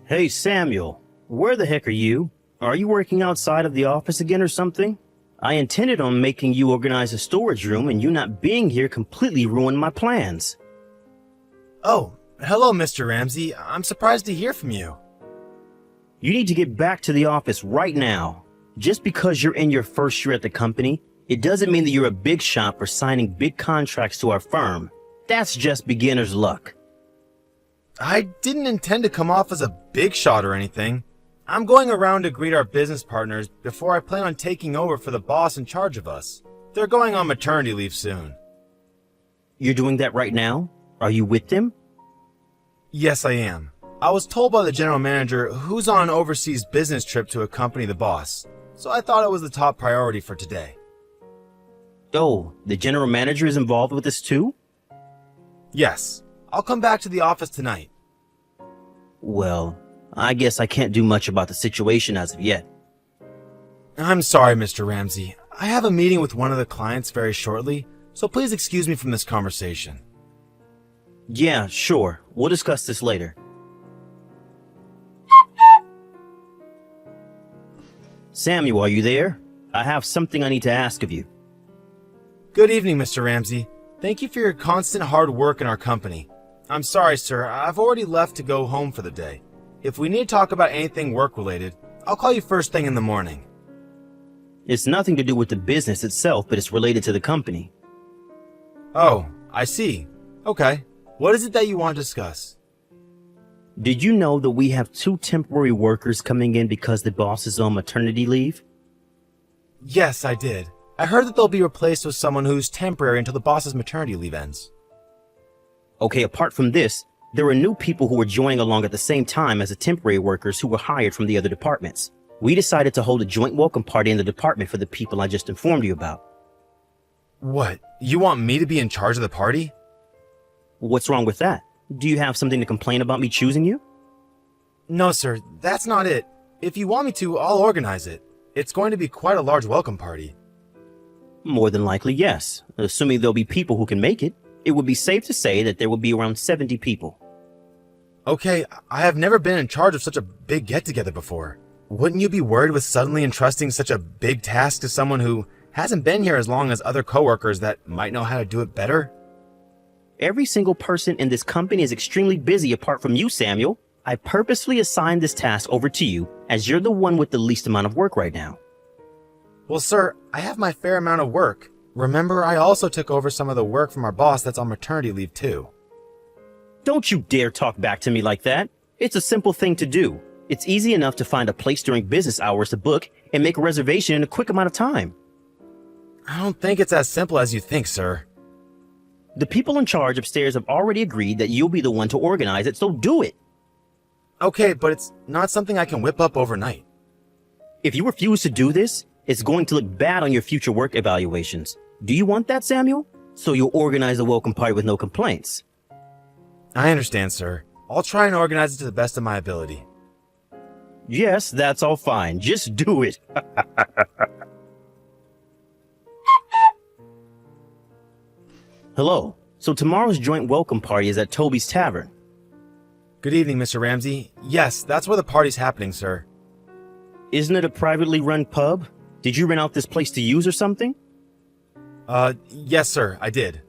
Hey, Samuel, where the heck are you? Are you working outside of the office again or something? I intended on making you organize a storage room, and you not being here completely ruined my plans. Oh, hello, Mr. Ramsey. I'm surprised to hear from you. You need to get back to the office right now. Just because you're in your first year at the company, it doesn't mean that you're a big shot for signing big contracts to our firm. That's just beginner's luck. I didn't intend to come off as a big shot or anything. I'm going around to greet our business partners before I plan on taking over for the boss in charge of us. They're going on maternity leave soon. You're doing that right now? Are you with them? Yes, I am. I was told by the general manager who's on an overseas business trip to accompany the boss, so I thought it was the top priority for today. Oh, the general manager is involved with this too? Yes, I'll come back to the office tonight. Well, I guess I can't do much about the situation as of yet. I'm sorry, Mr. Ramsey. I have a meeting with one of the clients very shortly, so please excuse me from this conversation. Yeah, sure. We'll discuss this later. Samuel, are you there? I have something I need to ask of you. Good evening, Mr. Ramsey. Thank you for your constant hard work in our company. I'm sorry, sir. I've already left to go home for the day. If we need to talk about anything work-related, I'll call you first thing in the morning. It's nothing to do with the business itself, but it's related to the company. Oh, I see. Okay. What is it that you want to discuss? Did you know that we have 2 temporary workers coming in because the boss is on maternity leave? Yes, I did. I heard that they'll be replaced with someone who's temporary until the boss's maternity leave ends. Okay, apart from this, there are new people who are joining along at the same time as the temporary workers who were hired from the other departments. We decided to hold a joint welcome party in the department for the people I just informed you about. What? You want me to be in charge of the party? What's wrong with that? Do you have something to complain about me choosing you? No, sir. That's not it. If you want me to, I'll organize it. It's going to be quite a large welcome party. More than likely, yes. Assuming there'll be people who can make it. It would be safe to say that there will be around 70 people. Okay, I have never been in charge of such a big get-together before. Wouldn't you be worried with suddenly entrusting such a big task to someone who hasn't been here as long as other coworkers that might know how to do it better? Every single person in this company is extremely busy apart from you, Samuel. I purposely assigned this task over to you as you're the one with the least amount of work right now. Well, sir, I have my fair amount of work. Remember, I also took over some of the work from our boss that's on maternity leave too. Don't you dare talk back to me like that. It's a simple thing to do. It's easy enough to find a place during business hours to book and make a reservation in a quick amount of time. I don't think it's as simple as you think, sir. The people in charge upstairs have already agreed that you'll be the one to organize it, so do it. Okay, but it's not something I can whip up overnight. If you refuse to do this, it's going to look bad on your future work evaluations. Do you want that, Samuel? So you'll organize a welcome party with no complaints. I understand, sir. I'll try and organize it to the best of my ability. Yes, that's all fine. Just do it. Hello. So tomorrow's joint welcome party is at Toby's Tavern. Good evening, Mr. Ramsey. Yes, that's where the party's happening, sir. Isn't it a privately run pub? Did you rent out this place to use or something? Yes, sir, I did.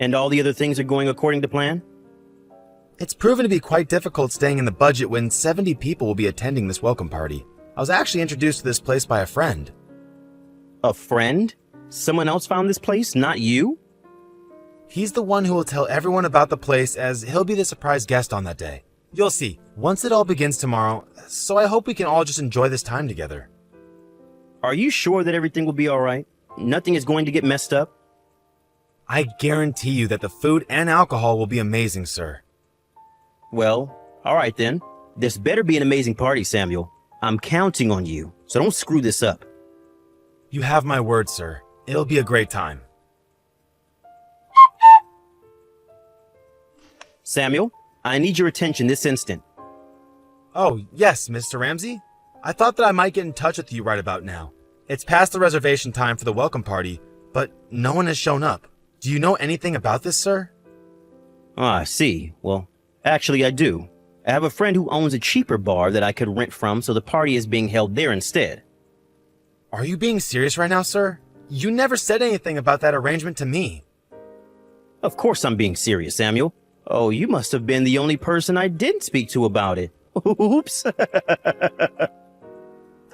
And all the other things are going according to plan? It's proven to be quite difficult staying in the budget when 70 people will be attending this welcome party. I was actually introduced to this place by a friend. A friend? Someone else found this place, not you? He's the one who will tell everyone about the place as he'll be the surprise guest on that day. You'll see, once it all begins tomorrow, so I hope we can all just enjoy this time together. Are you sure that everything will be alright? Nothing is going to get messed up? I guarantee you that the food and alcohol will be amazing, sir. Well, alright then. This better be an amazing party, Samuel. I'm counting on you, so don't screw this up. You have my word, sir. It'll be a great time. Samuel, I need your attention this instant. Oh, yes, Mr. Ramsey? I thought that I might get in touch with you right about now. It's past the reservation time for the welcome party, but no one has shown up. Do you know anything about this, sir? Ah, I see. Well, actually I do. I have a friend who owns a cheaper bar that I could rent from, so the party is being held there instead. Are you being serious right now, sir? You never said anything about that arrangement to me. Of course I'm being serious, Samuel. Oh, you must have been the only person I didn't speak to about it. Oops.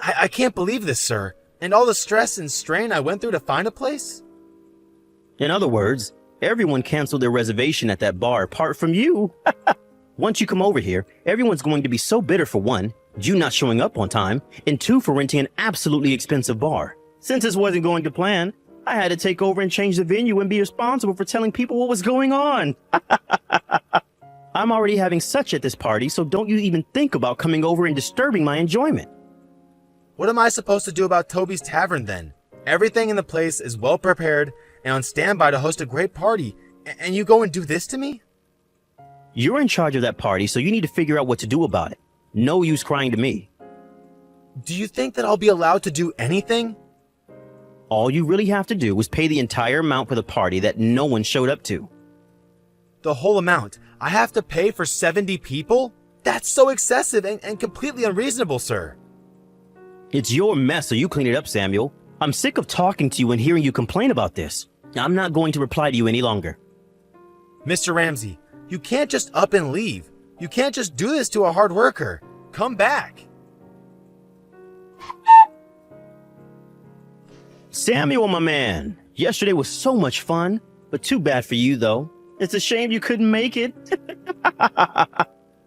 I can't believe this, sir. And all the stress and strain I went through to find a place? In other words, everyone canceled their reservation at that bar apart from you. Once you come over here, everyone's going to be so bitter for one, you not showing up on time, and two, for renting an absolutely expensive bar. Since this wasn't going to plan, I had to take over and change the venue and be responsible for telling people what was going on. I'm already having such at this party, so don't you even think about coming over and disturbing my enjoyment. What am I supposed to do about Toby's Tavern then? Everything in the place is well prepared and on standby to host a great party, and you go and do this to me? You're in charge of that party, so you need to figure out what to do about it. No use crying to me. Do you think that I'll be allowed to do anything? All you really have to do is pay the entire amount for the party that no one showed up to. The whole amount? I have to pay for 70 people? That's so excessive and completely unreasonable, sir. It's your mess, so you clean it up, Samuel. I'm sick of talking to you and hearing you complain about this. I'm not going to reply to you any longer. Mr. Ramsey, you can't just up and leave. You can't just do this to a hard worker. Come back. Samuel, my man. Yesterday was so much fun, but too bad for you, though. It's a shame you couldn't make it.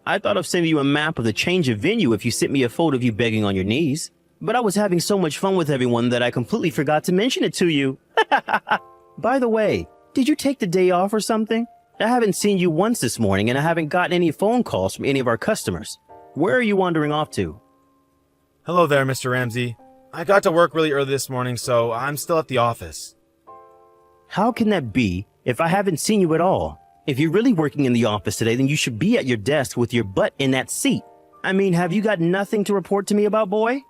I thought of sending you a map of the change of venue if you sent me a photo of you begging on your knees. But I was having so much fun with everyone that I completely forgot to mention it to you. By the way, did you take the day off or something? I haven't seen you once this morning, and I haven't gotten any phone calls from any of our customers. Where are you wandering off to? Hello there, Mr. Ramsey. I got to work really early this morning, so I'm still at the office. How can that be if I haven't seen you at all? If you're really working in the office today, then you should be at your desk with your butt in that seat. I mean, have you got nothing to report to me about, boy?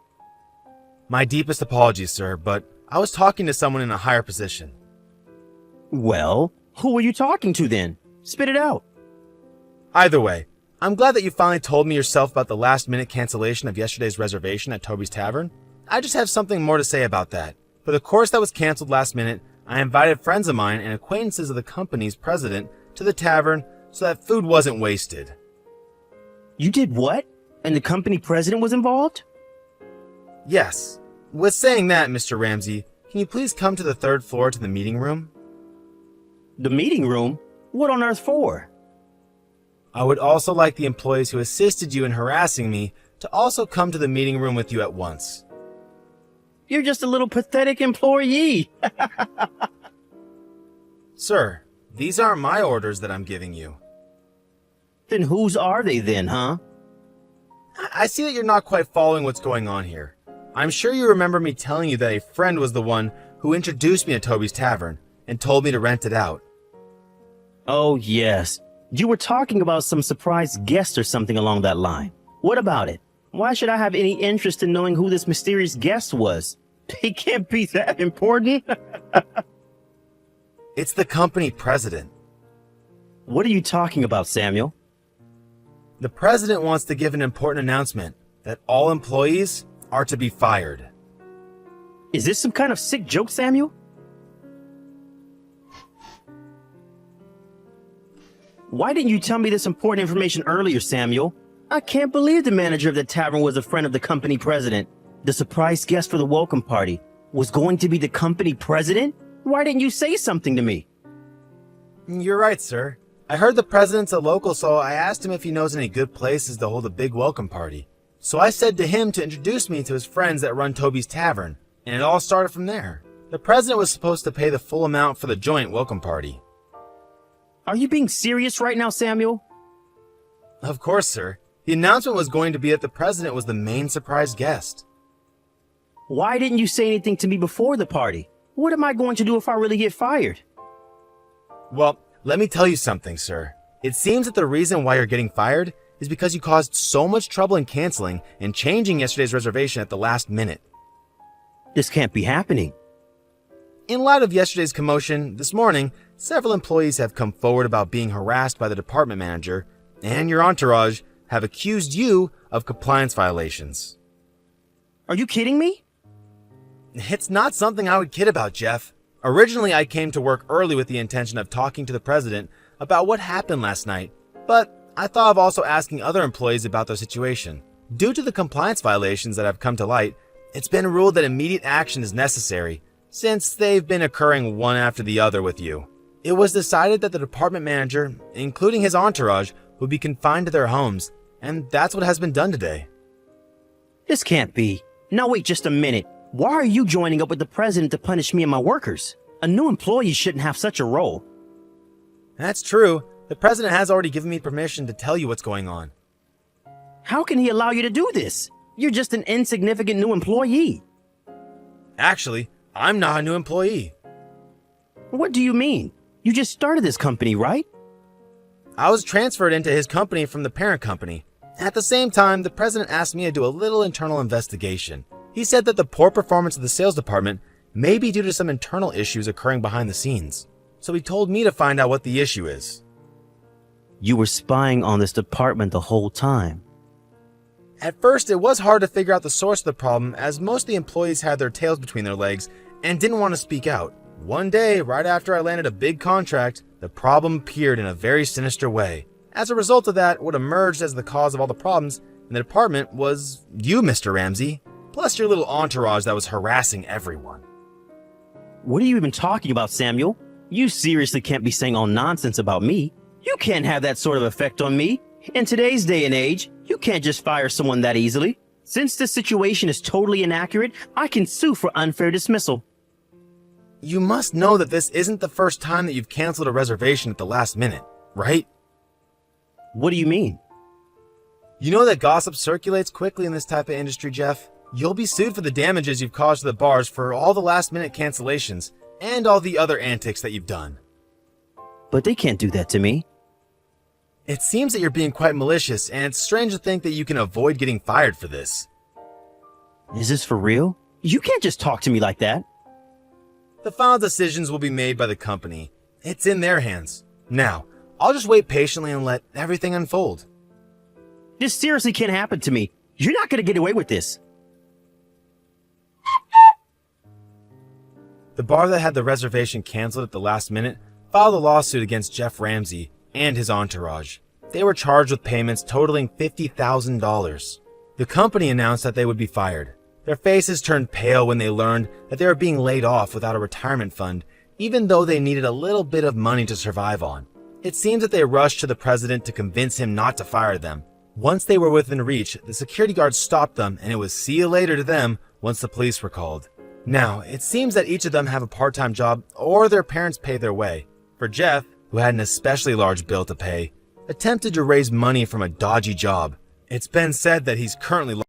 My deepest apologies, sir, but I was talking to someone in a higher position. Well, who were you talking to then? Spit it out. Either way, I'm glad that you finally told me yourself about the last-minute cancellation of yesterday's reservation at Toby's Tavern. I just have something more to say about that. For the course that was canceled last minute, I invited friends of mine and acquaintances of the company's president to the tavern so that food wasn't wasted. You did what? And the company president was involved? Yes. With saying that, Mr. Ramsey, can you please come to the third floor to the meeting room? The meeting room? What on earth for? I would also like the employees who assisted you in harassing me to also come to the meeting room with you at once. You're just a little pathetic employee. Sir, these aren't my orders that I'm giving you. Then whose are they then, huh? I see that you're not quite following what's going on here. I'm sure you remember me telling you that a friend was the one who introduced me to Toby's Tavern and told me to rent it out. Oh, yes. You were talking about some surprise guest or something along that line. What about it? Why should I have any interest in knowing who this mysterious guest was? He can't be that important. It's the company president. What are you talking about, Samuel? The president wants to give an important announcement that all employees are to be fired. Is this some kind of sick joke, Samuel? Why didn't you tell me this important information earlier, Samuel? I can't believe the manager of the tavern was a friend of the company president. The surprise guest for the welcome party was going to be the company president? Why didn't you say something to me? You're right, sir. I heard the president's a local, so I asked him if he knows any good places to hold a big welcome party. So I said to him to introduce me to his friends that run Toby's Tavern, and it all started from there. The president was supposed to pay the full amount for the joint welcome party. Are you being serious right now, Samuel? Of course, sir. The announcement was going to be that the president was the main surprise guest. Why didn't you say anything to me before the party? What am I going to do if I really get fired? Well, let me tell you something, sir. It seems that the reason why you're getting fired is because you caused so much trouble in canceling and changing yesterday's reservation at the last minute. This can't be happening. In light of yesterday's commotion, this morning, several employees have come forward about being harassed by the department manager and your entourage have accused you of compliance violations. Are you kidding me? It's not something I would kid about, Jeff. Originally, I came to work early with the intention of talking to the president about what happened last night, but I thought of also asking other employees about their situation. Due to the compliance violations that have come to light, it's been ruled that immediate action is necessary, since they've been occurring one after the other with you. It was decided that the department manager, including his entourage, would be confined to their homes, and that's what has been done today. This can't be. Now wait just a minute. Why are you joining up with the president to punish me and my workers? A new employee shouldn't have such a role. That's true. The president has already given me permission to tell you what's going on. How can he allow you to do this? You're just an insignificant new employee. Actually, I'm not a new employee. What do you mean? You just started this company, right? I was transferred into his company from the parent company. At the same time, the president asked me to do a little internal investigation. He said that the poor performance of the sales department may be due to some internal issues occurring behind the scenes. So he told me to find out what the issue is. You were spying on this department the whole time. At first, it was hard to figure out the source of the problem, as most of the employees had their tails between their legs and didn't want to speak out. One day, right after I landed a big contract, the problem appeared in a very sinister way. As a result of that, what emerged as the cause of all the problems in the department was you, Mr. Ramsey, plus your little entourage that was harassing everyone. What are you even talking about, Samuel? You seriously can't be saying all nonsense about me. You can't have that sort of effect on me. In today's day and age, you can't just fire someone that easily. Since this situation is totally inaccurate, I can sue for unfair dismissal. You must know that this isn't the first time that you've canceled a reservation at the last minute, right? What do you mean? You know that gossip circulates quickly in this type of industry, Jeff. You'll be sued for the damages you've caused to the bars for all the last-minute cancellations and all the other antics that you've done. But they can't do that to me. It seems that you're being quite malicious, and it's strange to think that you can avoid getting fired for this. Is this for real? You can't just talk to me like that. The final decisions will be made by the company. It's in their hands. Now, I'll just wait patiently and let everything unfold. This seriously can't happen to me. You're not going to get away with this. The bar that had the reservation canceled at the last minute filed a lawsuit against Jeff Ramsey and his entourage. They were charged with payments totaling $50,000. The company announced that they would be fired. Their faces turned pale when they learned that they were being laid off without a retirement fund, even though they needed a little bit of money to survive on. It seems that they rushed to the president to convince him not to fire them. Once they were within reach, the security guards stopped them, and it was see you later to them once the police were called. Now, it seems that each of them have a part-time job or their parents pay their way. For Jeff, who had an especially large bill to pay, attempted to raise money from a dodgy job. It's been said that he's currently